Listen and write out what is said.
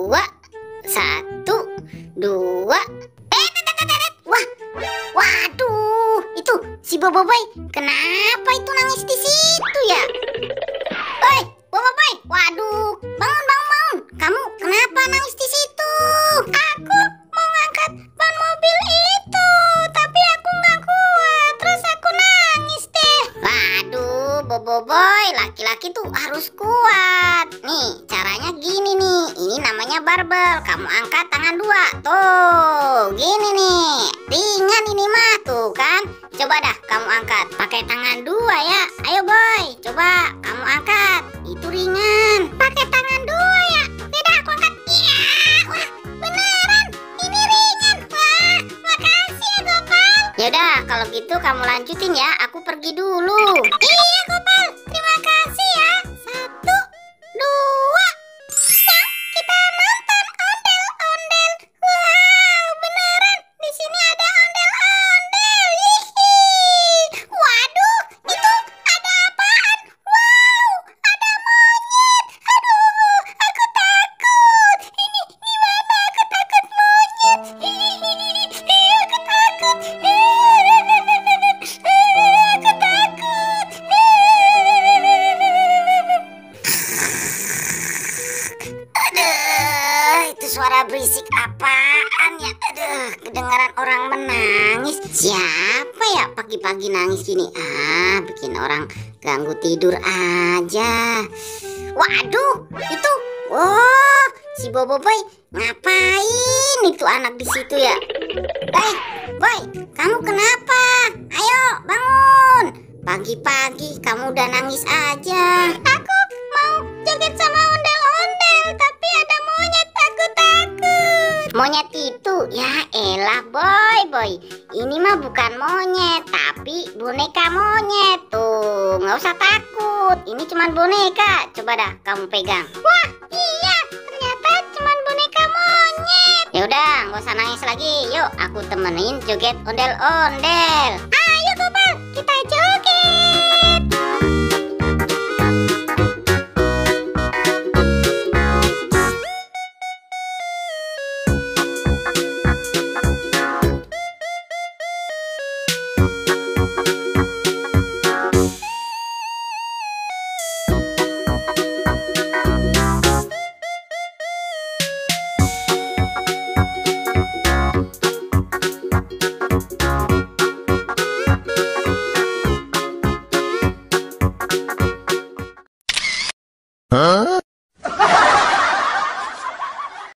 dua, satu, dua. Wah, waduh, itu si Boboiboy. Kenapa itu nangis di situ ya? Oi, Boboiboy, waduh, bangun, bangun, bangun. Kamu kenapa nangis di situ? Aku mau ngangkat ban mobil itu, tapi aku nggak kuat. Terus aku nangis deh. Waduh, Boboiboy, laki-laki tuh harus kuat. Nih, caranya gini nih. Ini namanya barbel. Kamu angkat tangan dua. Tuh, gini nih. Ringan ini mah, tuh kan. Coba dah kamu angkat pakai tangan dua ya. Ayo boy, coba kamu angkat. Itu ringan. Pakai tangan dua ya. Tidak, aku angkat. Iya, wah beneran. Ini ringan. Wah, makasih ya Gopal. Yaudah, kalau gitu kamu lanjutin ya. Aku pergi dulu. Iya Gopal, terima kasih ya. Satu, dua. Yuk, kita nonton ondel-ondel. Wow, beneran. Di sini ada ondel-ondel. Hihi. Waduh, itu ada apaan? Wow, ada monyet. Aduh, aku takut. Ini gimana? Aku takut monyet. Hihi, aku takut. Aku takut. Aduh, itu suara berisik apaan ya? Aduh, kedengaran orang menangis. Siapa ya pagi-pagi nangis gini? Ah, bikin orang ganggu tidur aja. Waduh, itu. Oh, si Boboiboy ngapain itu anak di situ ya? Boy, kamu kenapa? Ayo, bangun. Pagi-pagi kamu udah nangis aja. Aku mau joget sama ondel-ondel, tapi ada monyet, aku takut. Monyet itu? Ya elah boy. Ini mah bukan monyet, tapi boneka monyet. Tuh, nggak usah takut. Ini cuman boneka. Coba dah kamu pegang. Wah, iya, ternyata cuman boneka monyet. Ya udah, nggak usah nangis lagi. Yuk, aku temenin joget ondel-ondel.